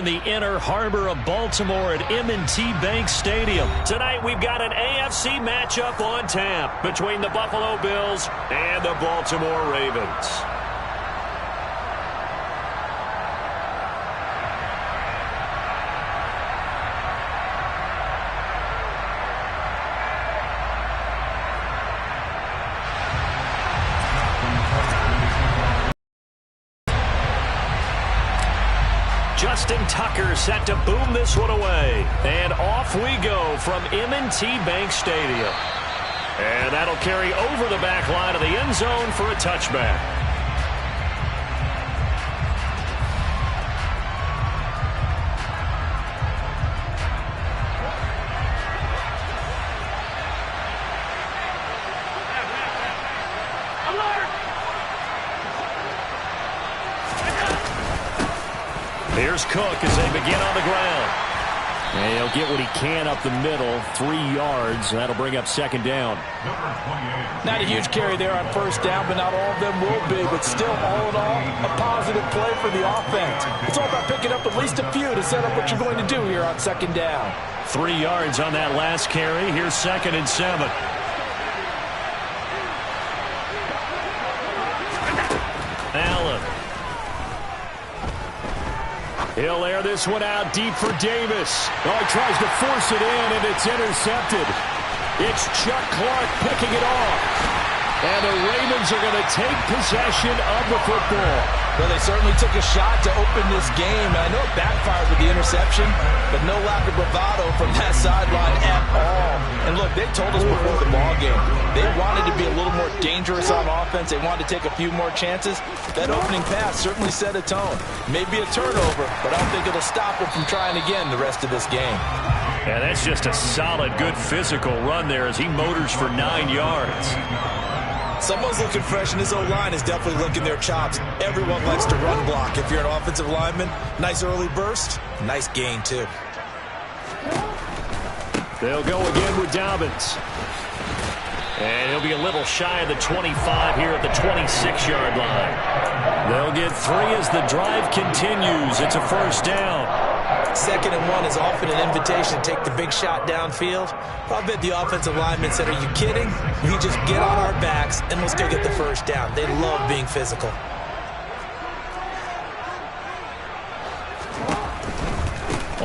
In the inner harbor of Baltimore at M&T Bank Stadium. Tonight we've got an AFC matchup on tap between the Buffalo Bills and the Baltimore Ravens. Justin Tucker set to boom this one away. And off we go from M&T Bank Stadium. And that'll carry over the back line of the end zone for a touchback. Here's Cook as they begin on the ground. And he'll get what he can up the middle, 3 yards. That'll bring up second down. Not a huge carry there on first down, but not all of them will be. But still, all in all, a positive play for the offense. It's all about picking up at least a few to set up what you're going to do here on second down. 3 yards on that last carry. Here's 2nd and 7. Allen. He'll air this one out deep for Davis. Oh, he tries to force it in, and it's intercepted. It's Chuck Clark picking it off. And the Ravens are going to take possession of the football. Well, they certainly took a shot to open this game. I know it backfired with the interception, but no lack of bravado from that sideline at all. And look, they told us before the ball game, they wanted to be a little more dangerous on offense. They wanted to take a few more chances. That opening pass certainly set a tone. Maybe a turnover, but I don't think it'll stop them from trying again the rest of this game. And that's just a solid, good physical run there as he motors for 9 yards. Someone's looking fresh, and his O-line is definitely licking their chops. Everyone likes to run block. If you're an offensive lineman, nice early burst, nice gain, too. They'll go again with Dobbins. And he'll be a little shy of the 25 here at the 26-yard line. They'll get 3 as the drive continues. It's a first down. 2nd and 1 is often an invitation to take the big shot downfield. I bet the offensive lineman said, "Are you kidding? We just get on our backs and let's go get the first down." They love being physical.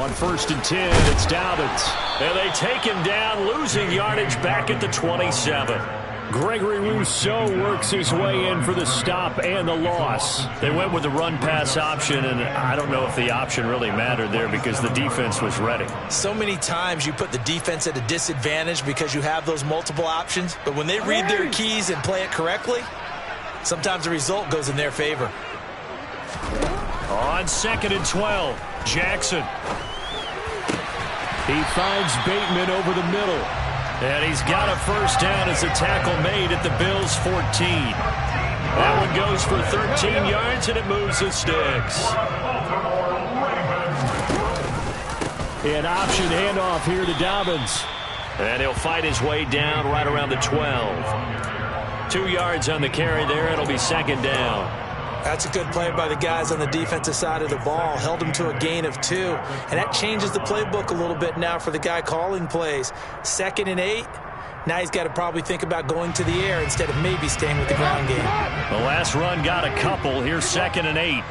On 1st and 10, it's Dobbins. And they take him down, losing yardage back at the 27. Gregory Rousseau works his way in for the stop and the loss. They went with the run-pass option, and I don't know if the option really mattered there because the defense was ready. So many times you put the defense at a disadvantage because you have those multiple options, but when they read their keys and play it correctly, sometimes the result goes in their favor. On 2nd and 12, Jackson. He finds Bateman over the middle. And he's got a first down as a tackle made at the Bills' 14. That one goes for 13 yards, and it moves the sticks. An option handoff here to Dobbins. And he'll fight his way down right around the 12. 2 yards on the carry there. It'll be second down. That's a good play by the guys on the defensive side of the ball. Held him to a gain of 2. And that changes the playbook a little bit now for the guy calling plays. 2nd and 8. Now he's got to probably think about going to the air instead of maybe staying with the ground game. The last run got a couple. Here's 2nd and 8.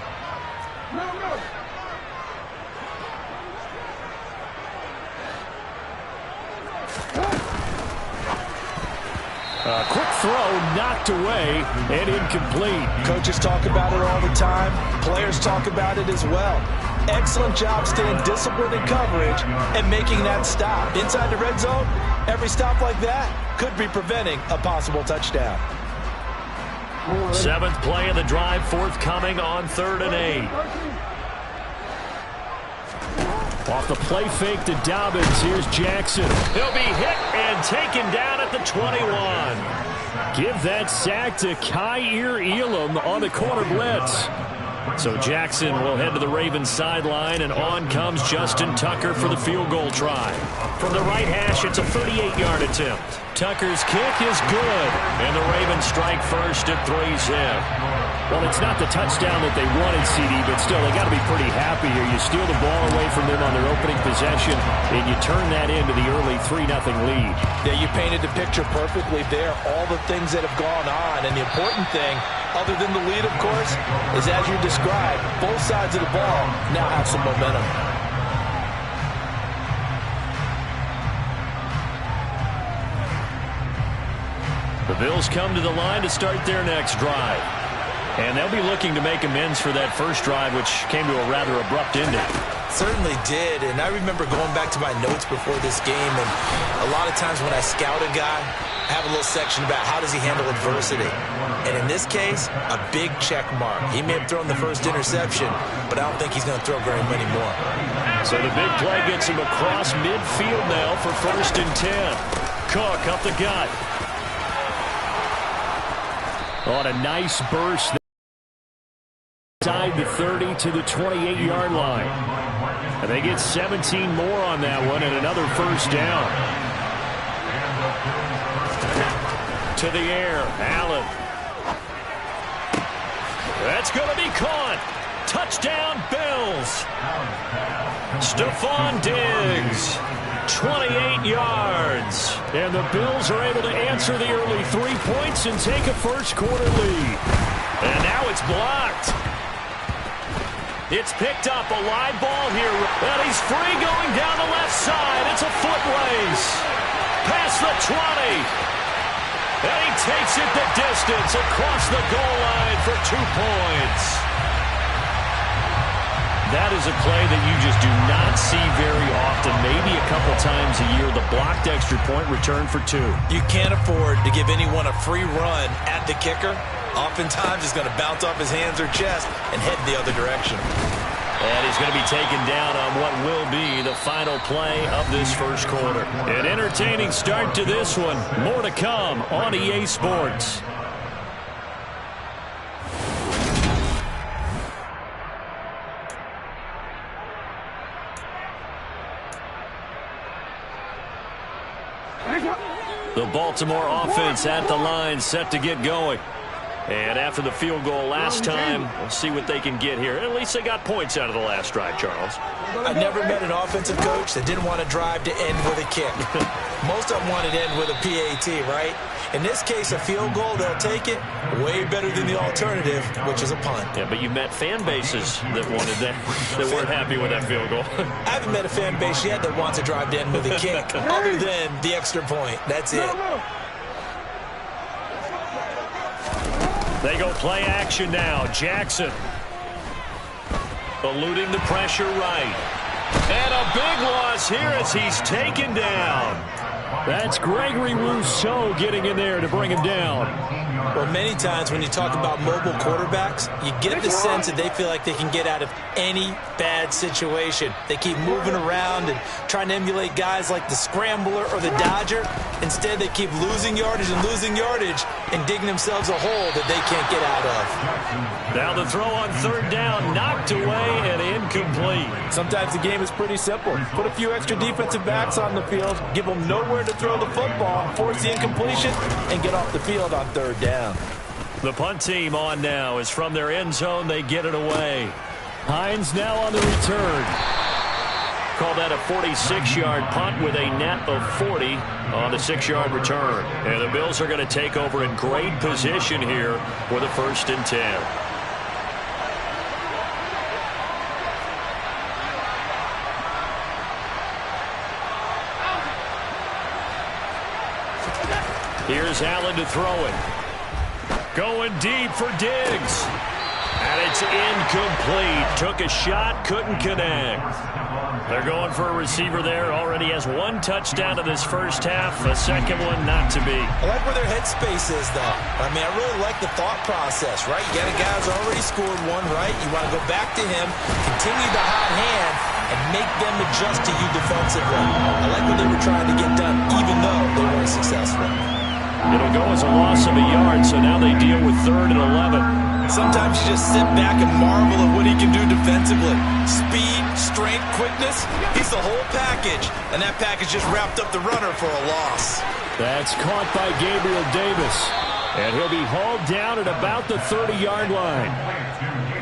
A quick throw knocked away and incomplete. Coaches talk about it all the time. Players talk about it as well. Excellent job staying disciplined in coverage and making that stop. Inside the red zone, every stop like that could be preventing a possible touchdown. 7th play of the drive forthcoming on 3rd and 8. Off the play fake to Dobbins. Here's Jackson. He'll be hit and taken down at the 21. Give that sack to Kaiir Elam on the corner blitz. So Jackson will head to the Ravens sideline, and on comes Justin Tucker for the field goal try. From the right hash, it's a 38-yard attempt. Tucker's kick is good, and the Ravens strike first at 3-zip. Well, it's not the touchdown that they wanted, CD, but still, they got to be pretty happy here. You steal the ball away from them on their opening possession, and you turn that into the early 3-0 lead. Yeah, you painted the picture perfectly there, all the things that have gone on. And the important thing, other than the lead, of course, is as you described, both sides of the ball now have some momentum. The Bills come to the line to start their next drive. And they'll be looking to make amends for that first drive, which came to a rather abrupt ending. Certainly did, and I remember going back to my notes before this game, and a lot of times when I scout a guy, I have a little section about how does he handle adversity. And in this case, a big check mark. He may have thrown the first interception, but I don't think he's going to throw very many more. So the big play gets him across midfield now for 1st and 10. Cook up the gut. On a nice burst. Inside the 30 to the 28-yard line. And they get 17 more on that one and another first down. To the air, Allen. That's going to be caught. Touchdown, Bills. Stephon Diggs, 28 yards. And the Bills are able to answer the early 3 points and take a first-quarter lead. And now it's blocked. It's picked up, a live ball here, and he's free going down the left side. It's a foot race. Past the 20. And he takes it the distance across the goal line for 2 points. That is a play that you just do not see very often. Maybe a couple times a year, the blocked extra point return for 2. You can't afford to give anyone a free run at the kicker. Oftentimes, he's going to bounce off his hands or chest and head the other direction. And he's going to be taken down on what will be the final play of this first quarter. An entertaining start to this one. More to come on EA Sports. The Baltimore offense at the line, set to get going. And after the field goal last time, we'll see what they can get here. At least they got points out of the last drive, Charles. I've never met an offensive coach that didn't want to drive to end with a kick. Most of them wanted to end with a PAT, right? In this case, a field goal, they'll take it. Way better than the alternative, which is a punt. Yeah, but you met fan bases that wanted that, that weren't happy with that field goal. I haven't met a fan base yet that wants to drive to end with a kick, other than the extra point. That's it. They go play action now. Jackson eluding the pressure right. And a big loss here as he's taken down. That's Gregory Rousseau getting in there to bring him down. Well, many times when you talk about mobile quarterbacks, you get the sense that they feel like they can get out of any bad situation. They keep moving around and trying to emulate guys like the Scrambler or the Dodger. Instead, they keep losing yardage and digging themselves a hole that they can't get out of. Now the throw on third down, knocked away and incomplete. Sometimes the game is pretty simple. Put a few extra defensive backs on the field, give them nowhere to throw the football, force the incompletion, and get off the field on third down. The punt team on now is from their end zone. They get it away. Hines now on the return. Call that a 46-yard punt with a net of 40 on the 6-yard return. And the Bills are going to take over in great position here for the 1st and 10. Here's Allen to throw it. Going deep for Diggs. And it's incomplete. Took a shot, couldn't connect. They're going for a receiver there. Already has 1 touchdown in this first half. A second one not to be. I like where their headspace is, though. I mean, I really like the thought process, right? You got a guy who's already scored 1, right? You want to go back to him, continue the hot hand, and make them adjust to you defensively. I like what they were trying to get done, even though they weren't successful. It'll go as a loss of a yard, so now they deal with 3rd and 11. Sometimes you just sit back and marvel at what he can do defensively. Speed, strength, quickness, he's the whole package. And that package just wrapped up the runner for a loss. That's caught by Gabriel Davis. And he'll be hauled down at about the 30-yard line.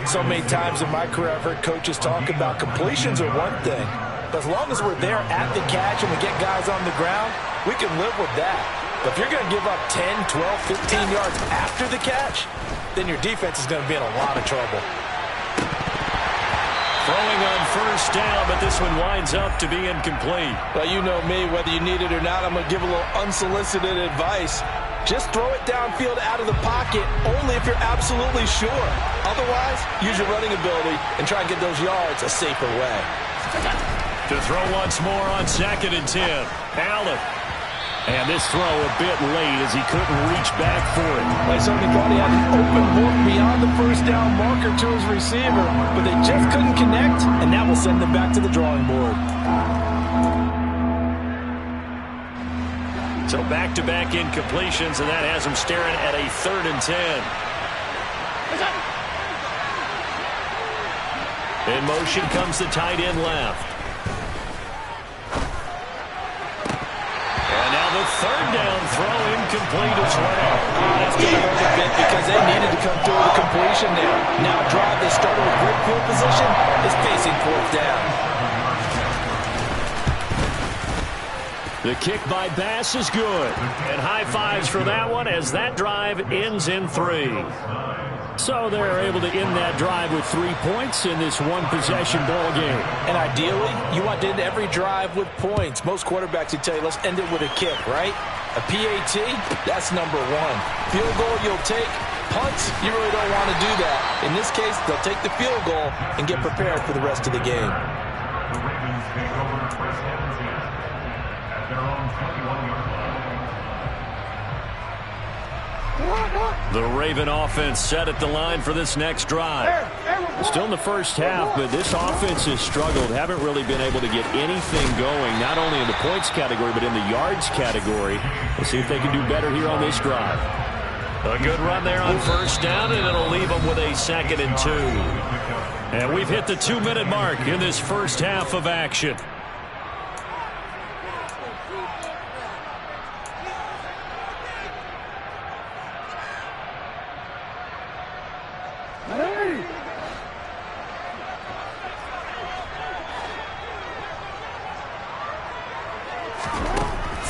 So many times in my career I've heard coaches talk about completions are one thing. But as long as we're there at the catch and we get guys on the ground, we can live with that. But if you're going to give up 10, 12, 15 yards after the catch, then your defense is going to be in a lot of trouble. Throwing on first down, but this one winds up to be incomplete. Well, you know me, whether you need it or not, I'm going to give a little unsolicited advice. Just throw it downfield out of the pocket only if you're absolutely sure. Otherwise, use your running ability and try and get those yards a safer way. To throw once more on 2nd and 10. Allen. And this throw a bit late as he couldn't reach back for it. I certainly thought he had an open look beyond the first down marker to his receiver, but they just couldn't connect, and that will send them back to the drawing board. So back-to-back incompletions, and that has him staring at a 3rd and 10. In motion comes the tight end left. And now the 3rd down throw incomplete as well. That's going to hurt a bit because they needed to come through with a completion there. Now a drive they started with great field position is facing 4th down. The kick by Bass is good. And high fives for that one as that drive ends in 3. So they're able to end that drive with 3 points in this one-possession ball game. And ideally, you want to end every drive with points. Most quarterbacks would tell you, let's end it with a kick, right? A PAT, that's number 1. Field goal you'll take. Punts, you really don't want to do that. In this case, they'll take the field goal and get prepared for the rest of the game. The Raven offense set at the line for this next drive. Still in the first half, but this offense has struggled. Haven't really been able to get anything going, not only in the points category, but in the yards category. We'll see if they can do better here on this drive. A good run there on first down, and it'll leave them with a 2nd and 2. And we've hit the 2-minute mark in this first half of action.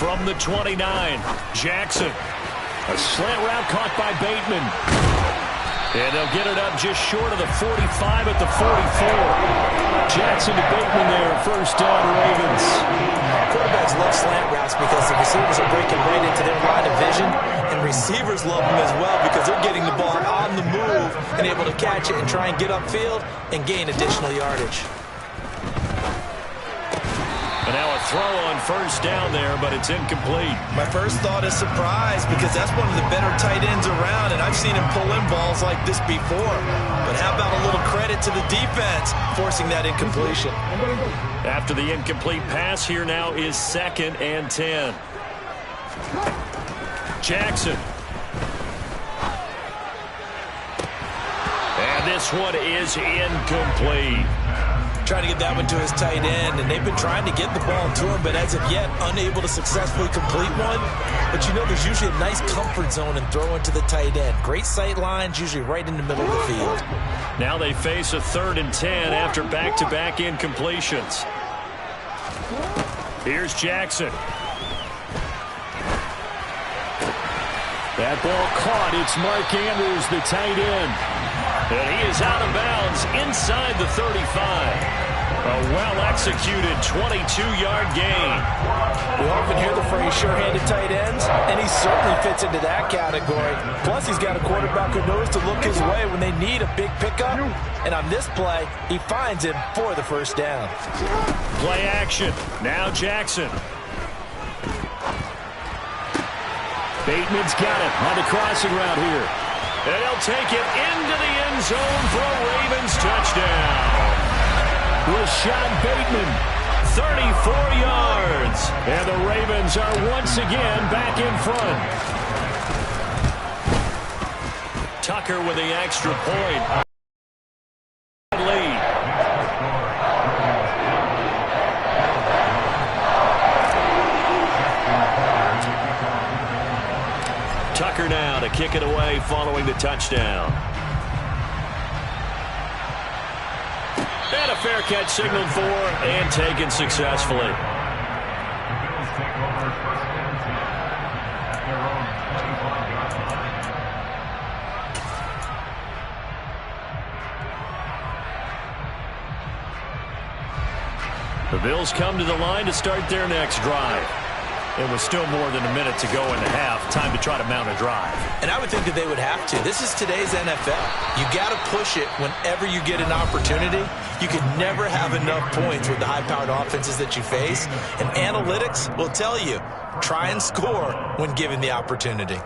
From the 29, Jackson. A slant route caught by Bateman. And they'll get it up just short of the 45 at the 44. Jackson to Bateman there, first down Ravens. Quarterbacks love slant routes because the receivers are breaking right into their line of vision, and receivers love them as well because they're getting the ball on the move and able to catch it and try and get upfield and gain additional yardage. And now a throw on first down there, but it's incomplete. My first thought is surprise because that's one of the better tight ends around, and I've seen him pull in balls like this before. But how about a little credit to the defense forcing that incompletion? After the incomplete pass, here now is 2nd and 10. Jackson. And this one is incomplete. Trying to get that one to his tight end, and they've been trying to get the ball to him, but as of yet, unable to successfully complete one. But you know, there's usually a nice comfort zone in throwing to the tight end. Great sight lines, usually right in the middle of the field. Now they face a 3rd and 10 after back-to-back incompletions. Here's Jackson. That ball caught. It's Mark Andrews, the tight end. And he is out of bounds inside the 35. A well-executed 22-yard gain. We often hear the phrase sure-handed tight ends, and he certainly fits into that category. Plus, he's got a quarterback who knows to look his way when they need a big pickup. And on this play, he finds him for the first down. Play action. Now Jackson. Bateman's got it on the crossing route here. And he'll take it into the end zone for a Ravens touchdown. Rashad Bateman, 34 yards. And the Ravens are once again back in front. Tucker with the extra point. Lead. Tucker now to kick it away following the touchdown. And a fair catch signaled for and taken successfully. The Bills come to the line to start their next drive. It was still more than a minute to go in the half. Time to try to mount a drive. And I would think that they would have to. This is today's NFL. You got to push it whenever you get an opportunity. You can never have enough points with the high-powered offenses that you face. And analytics will tell you, try and score when given the opportunity.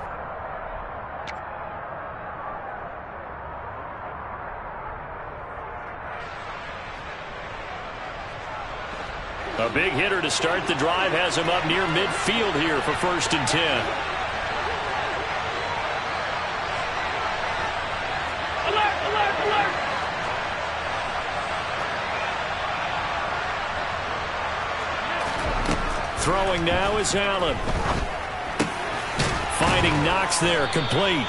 A big hitter to start the drive has him up near midfield here for 1st and 10. Alert, alert, alert. Throwing now is Allen. Finding Knox there, complete.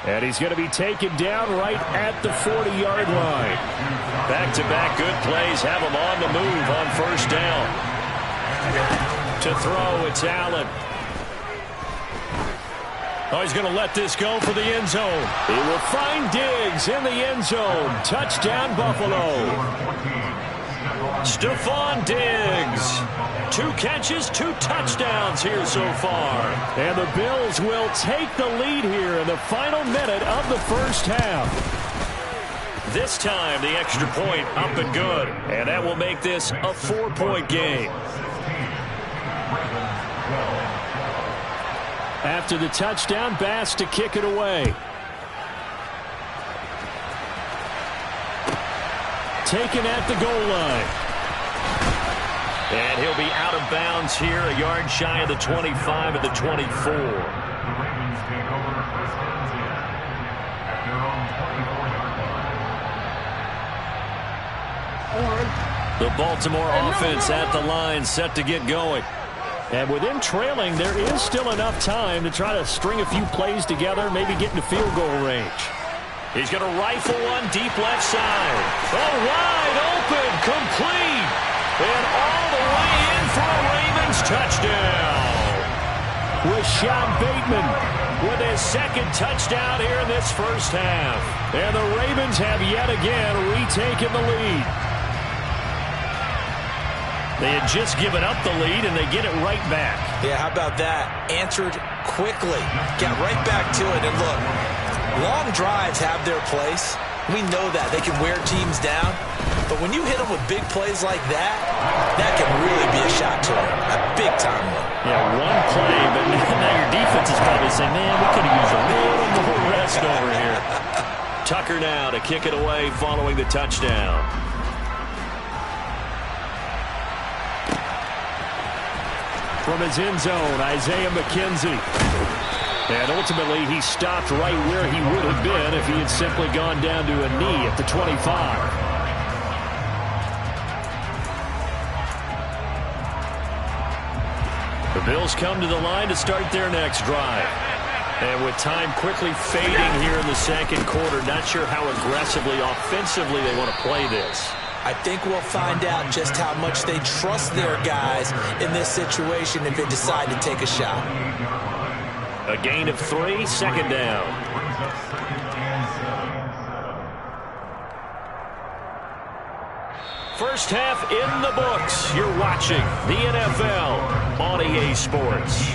And he's going to be taken down right at the 40-yard line. Back-to-back good plays have him on the move on 1st down. To throw, it's Allen. Oh, he's going to let this go for the end zone. He will find Diggs in the end zone. Touchdown, Buffalo. Stephon Diggs. 2 catches, 2 touchdowns here so far. And the Bills will take the lead here in the final minute of the first half. This time, the extra point up and good. And that will make this a 4-point game. After the touchdown, Bass to kick it away. Taken at the goal line. And he'll be out of bounds here, a yard shy of the 25 at the 24. The Baltimore offense at the line, set to get going. And with them trailing, there is still enough time to try to string a few plays together, maybe get into field goal range. He's going to rifle one deep left side. Oh, wide open, complete. And all the way in for a Ravens touchdown. Rashad Bateman with his 2nd touchdown here in this first half. And the Ravens have yet again retaken the lead. They had just given up the lead, and they get it right back. Yeah, how about that? Answered quickly. Got right back to it. And look, long drives have their place. We know that. They can wear teams down. But when you hit them with big plays like that, that can really be a shot to them. A big-time one. Yeah, one play, but now your defense is probably saying, man, we could have used a little more rest over here. Tucker now to kick it away following the touchdown. From his end zone, Isaiah McKenzie. And ultimately, he stopped right where he would have been if he had simply gone down to a knee at the 25. The Bills come to the line to start their next drive. And with time quickly fading here in the 2nd quarter, not sure how aggressively, offensively they want to play this. I think we'll find out just how much they trust their guys in this situation if they decide to take a shot. A gain of 3, 2nd down. First half in the books. You're watching the NFL on EA Sports.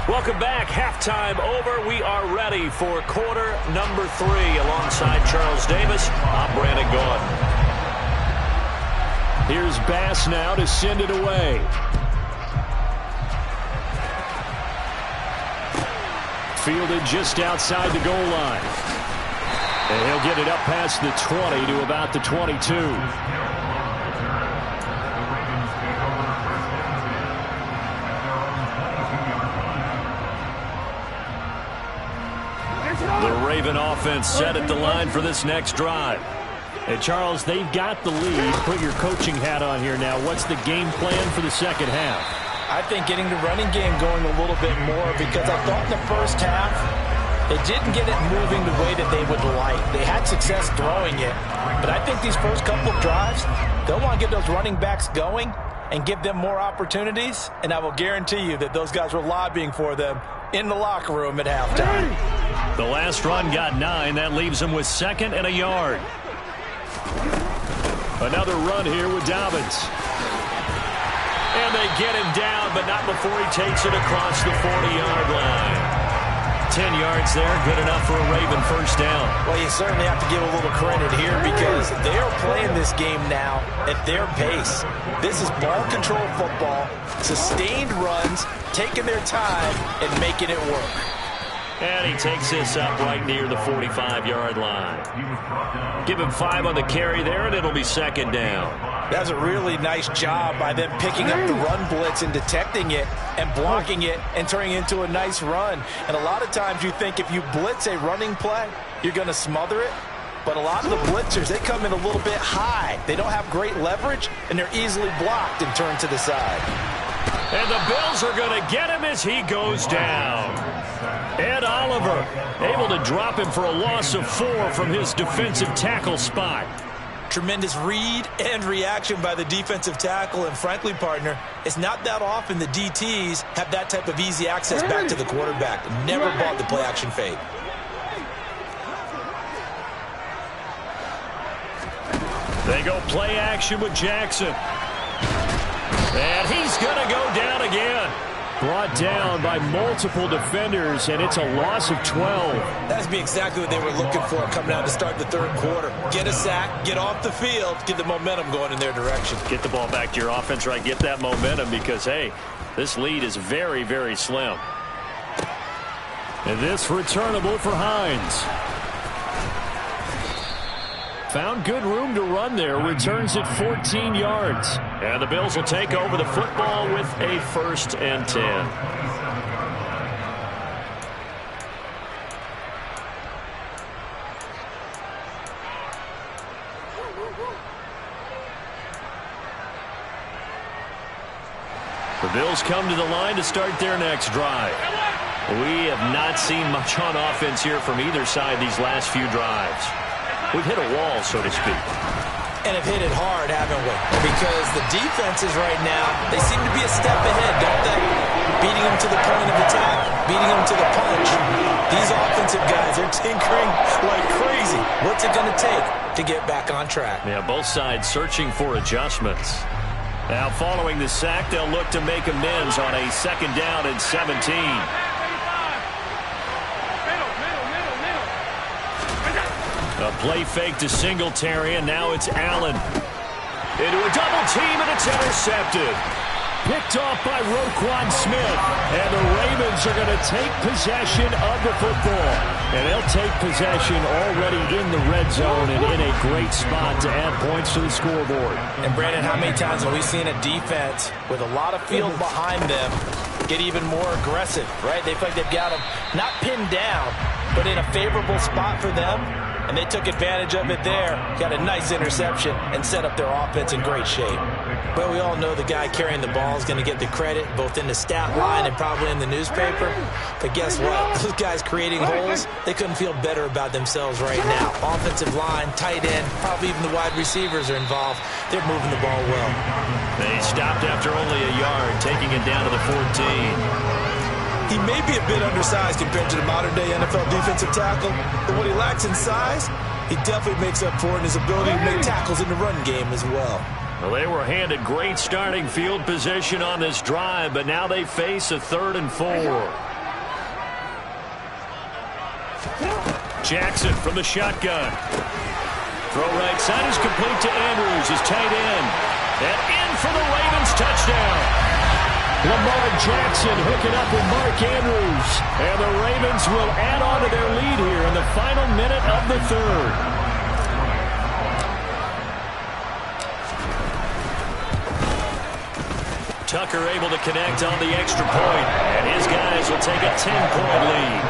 Welcome back. Halftime over. We are ready for quarter number 3. Alongside Charles Davis, I'm Brandon Gaudin. Here's Bass now to send it away. Fielded just outside the goal line. And he'll get it up past the 20 to about the 22. The Raven offense set at the line for this next drive. Hey, Charles, they've got the lead. Put your coaching hat on here now. What's the game plan for the second half? I think getting the running game going a little bit more, because I thought in the first half they didn't get it moving the way that they would like. They had success throwing it, but I think these first couple of drives, they'll want to get those running backs going and give them more opportunities, and I will guarantee you that those guys were lobbying for them in the locker room at halftime. The last run got 9. That leaves them with 2nd and a yard. Another run here with Dobbins. And they get him down, but not before he takes it across the 40-yard line. 10 yards there, good enough for a Raven first down. Well, you certainly have to give a little credit here, because they are playing this game now at their pace. This is ball control football, sustained runs, taking their time and making it work. And he takes this up right near the 45-yard line. Give him 5 on the carry there, and it'll be 2nd down. That's a really nice job by them picking up the run blitz and detecting it and blocking it and turning it into a nice run. And a lot of times you think if you blitz a running play, you're going to smother it. But a lot of the blitzers, they come in a little bit high. They don't have great leverage, and they're easily blocked and turned to the side. And the Bills are going to get him as he goes down. Ed Oliver able to drop him for a loss of 4 from his defensive tackle spot. Tremendous read and reaction by the defensive tackle, and frankly, partner, it's not that often the DTs have that type of easy access back to the quarterback. Never bought the play-action fake. They go play action with Jackson. And he's going to go down again. Brought down by multiple defenders, and it's a loss of 12. That's exactly what they were looking for coming out to start the third quarter. Get a sack, get off the field, get the momentum going in their direction. Get the ball back to your offense, right? Get that momentum, because, hey, this lead is very, very slim. And this returnable for Hines. Found good room to run there. Returns it 14 yards. And the Bills will take over the football with a 1st and 10. The Bills come to the line to start their next drive. We have not seen much on offense here from either side these last few drives. We've hit a wall, so to speak. And have hit it hard, haven't we? Because the defenses right now, they seem to be a step ahead, don't they? Beating them to the point of attack, beating them to the punch. These offensive guys are tinkering like crazy. What's it going to take to get back on track? Yeah, both sides searching for adjustments. Now, following the sack, they'll look to make amends on a 2nd down and 17. A play fake to Singletary, and now it's Allen. Into a double team, and it's intercepted. Picked off by Roquan Smith. And the Ravens are going to take possession of the football. And they'll take possession already in the red zone and in a great spot to add points to the scoreboard. And, Brandon, how many times have we seen a defense with a lot of field behind them get even more aggressive, right? They feel like they've got them not pinned down, but in a favorable spot for them. And they took advantage of it there. Got a nice interception and set up their offense in great shape. Well, we all know the guy carrying the ball is going to get the credit, both in the stat line and probably in the newspaper. But guess what? Those guys creating holes, they couldn't feel better about themselves right now. Offensive line, tight end, probably even the wide receivers are involved. They're moving the ball well. They stopped after only a yard, taking it down to the 14. He may be a bit undersized compared to the modern-day NFL defensive tackle, but what he lacks in size, he definitely makes up for in his ability to make tackles in the run game as well. Well, they were handed great starting field position on this drive, but now they face a 3rd and 4. Jackson from the shotgun. Throw right side is complete to Andrews, his tight end. And in for the Ravens touchdown. Lamar Jackson hooking up with Mark Andrews. And the Ravens will add on to their lead here in the final minute of the 3rd. Tucker able to connect on the extra point. And his guys will take a 10-point lead.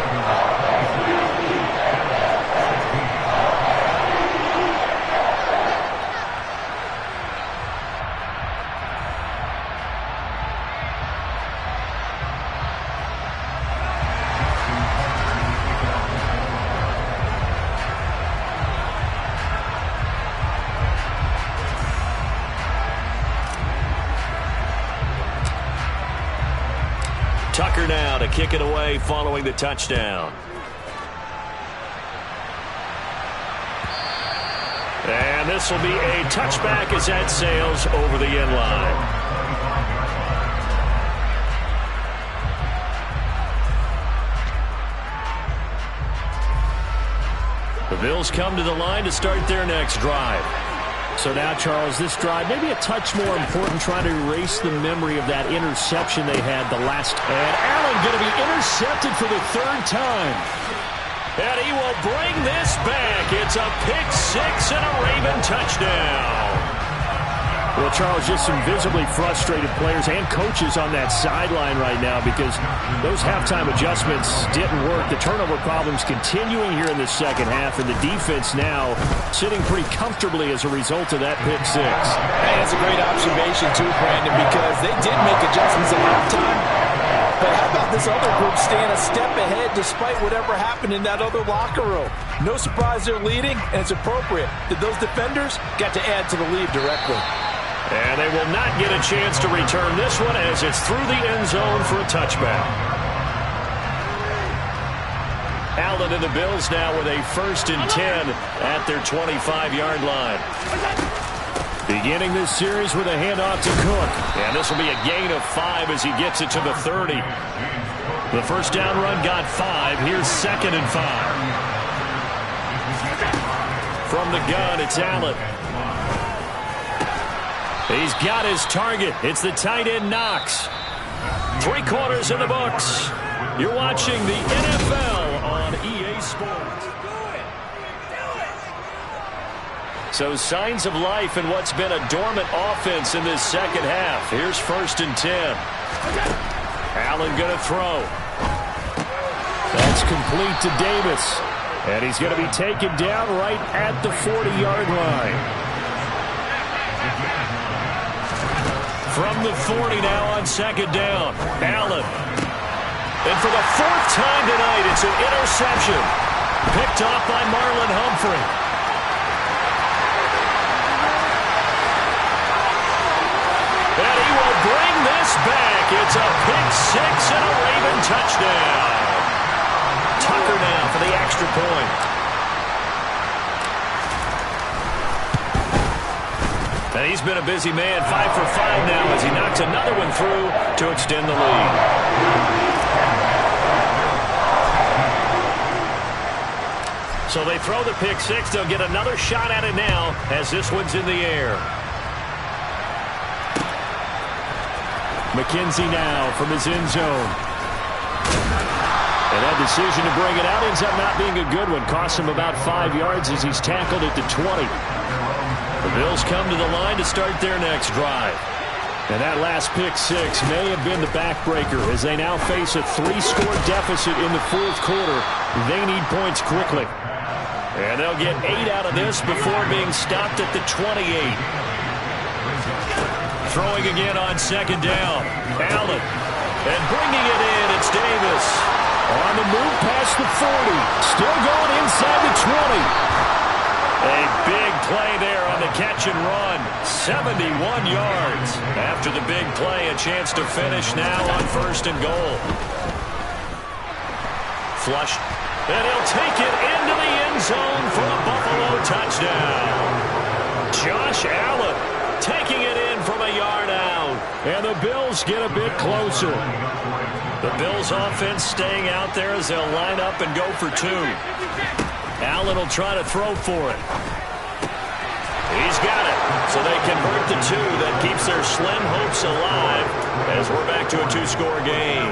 to kick it away following the touchdown. And this will be a touchback as that sails over the end line. The Bills come to the line to start their next drive. So now, Charles, this drive maybe a touch more important, trying to erase the memory of that interception they had the last. And Allen going to be intercepted for the third time. And he will bring this back. It's a pick six and a Raven touchdown. Well, Charles, just some visibly frustrated players and coaches on that sideline right now because those halftime adjustments didn't work. The turnover problems continuing here in the second half, and the defense now sitting pretty comfortably as a result of that pick six. Hey, that's a great observation too, Brandon, because they did make adjustments at halftime. But how about this other group staying a step ahead despite whatever happened in that other locker room? No surprise they're leading, and it's appropriate that those defenders got to add to the lead directly. And they will not get a chance to return this one as it's through the end zone for a touchback. Allen and the Bills now with a 1st and 10 at their 25-yard line. Beginning this series with a handoff to Cook. And this will be a gain of 5 as he gets it to the 30. The first down run got 5. Here's 2nd and 5. From the gun, it's Allen. He's got his target. It's the tight end, Knox. 3 quarters in the books. You're watching the NFL on EA Sports. So signs of life in what's been a dormant offense in this second half. Here's 1st and 10. Allen going to throw. That's complete to Davis. And he's going to be taken down right at the 40-yard line. From the 40 now on 2nd down. Allen. And for the 4th time tonight, it's an interception. Picked off by Marlon Humphrey. And he will bring this back. It's a pick six and a Raven touchdown. Tucker now for the extra point. And he's been a busy man, 5 for 5 now as he knocks another one through to extend the lead. So they throw the pick six. They'll get another shot at it now as this one's in the air. McKenzie now from his end zone. And that decision to bring it out ends up not being a good one. Costs him about 5 yards as he's tackled at the 20. The Bills come to the line to start their next drive. And that last pick six may have been the backbreaker as they now face a 3-score deficit in the 4th quarter. They need points quickly. And they'll get 8 out of this before being stopped at the 28. Throwing again on 2nd down. Allen. And bringing it in, it's Davis. On the move past the 40. Still going inside the 20. A big play there on the catch and run. 71 yards. After the big play, a chance to finish now on 1st and goal. Flush. And he'll take it into the end zone for a Buffalo touchdown. Josh Allen taking it in from a yard out. And the Bills get a bit closer. The Bills offense staying out there as they'll line up and go for 2. Allen will try to throw for it. He's got it. So they convert the 2. That keeps their slim hopes alive as we're back to a 2-score game.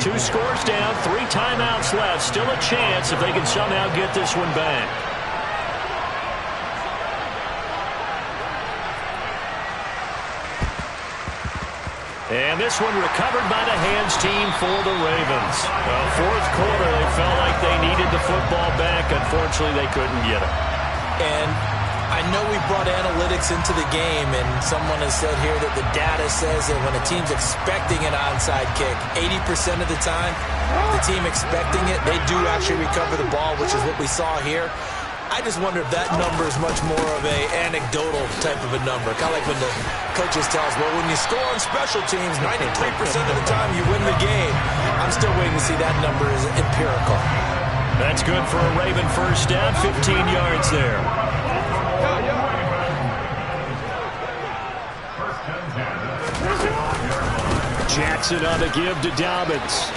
2 scores down, 3 timeouts left. Still a chance if they can somehow get this one back. And this one recovered by the hands team for the Ravens. 4th quarter, they felt like they needed the football back. Unfortunately, they couldn't get it. And I know we brought analytics into the game, and someone has said here that the data says that when a team's expecting an onside kick, 80% of the time, the team expecting it, they do actually recover the ball, which is what we saw here. I just wonder if that number is much more of a anecdotal type of a number. Kind of like when the coaches tell us, well, when you score on special teams, 93% of the time you win the game. I'm still waiting to see that number is empirical. That's good for a Raven first down, 15 yards there. Jackson on the give to Dobbins.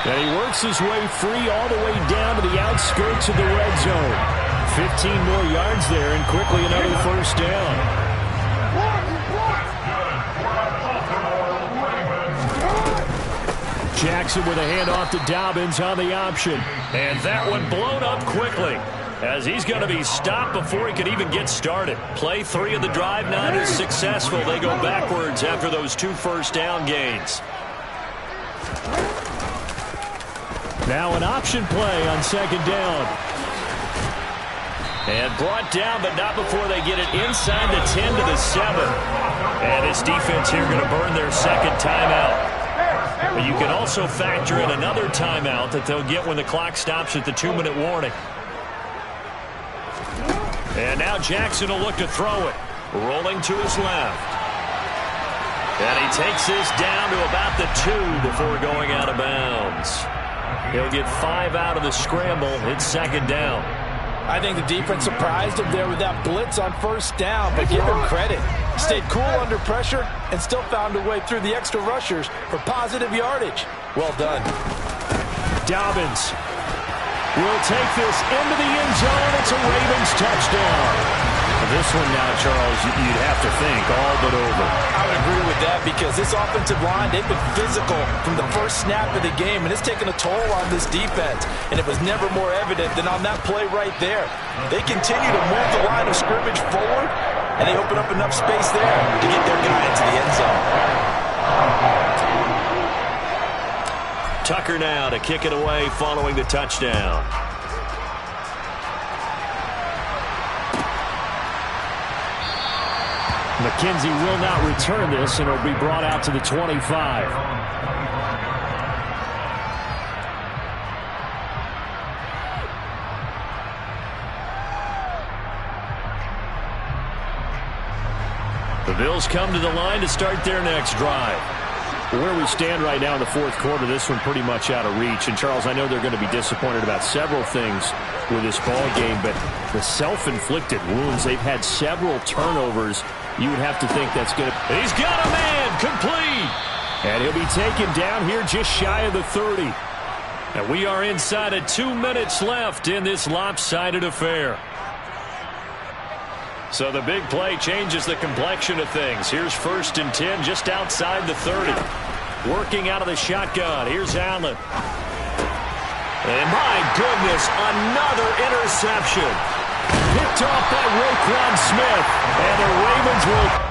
And he works his way free all the way down to the outskirts of the red zone. 15 more yards there and quickly another first down. Jackson with a handoff to Dobbins on the option. And that one blown up quickly as he's going to be stopped before he could even get started. Play 3 of the drive not as successful. They go backwards after those 2 first down gains. Now an option play on second down. And brought down, but not before they get it inside the 10 to the 7. And this defense here going to burn their second timeout. But you can also factor in another timeout that they'll get when the clock stops at the 2-minute warning. And now Jackson will look to throw it. Rolling to his left. And he takes this down to about the 2 before going out of bounds. He'll get 5 out of the scramble. It's second down. I think the defense surprised him there with that blitz on first down, but give him credit. Stayed cool under pressure and still found a way through the extra rushers for positive yardage. Well done. Dobbins will take this into the end zone. It's a Ravens touchdown. This one now, Charles, you'd have to think all but over. I would agree with that because this offensive line, they've been physical from the first snap of the game, and it's taken a toll on this defense. And it was never more evident than on that play right there. They continue to move the line of scrimmage forward, and they open up enough space there to get their guy into the end zone. Tucker now to kick it away following the touchdown. McKenzie will not return this, and it'll be brought out to the 25. The Bills come to the line to start their next drive. Where we stand right now in the fourth quarter, this one pretty much out of reach. And, Charles, I know they're going to be disappointed about several things with this ball game, but the self-inflicted wounds, they've had several turnovers. You would have to think that's going to... He's got a man, complete! And he'll be taken down here just shy of the 30. And we are inside of 2 minutes left in this lopsided affair. So the big play changes the complexion of things. Here's 1st and 10 just outside the 30. Working out of the shotgun. Here's Allen. And my goodness, another interception. Picked off by Roquan Smith. And the Ravens will...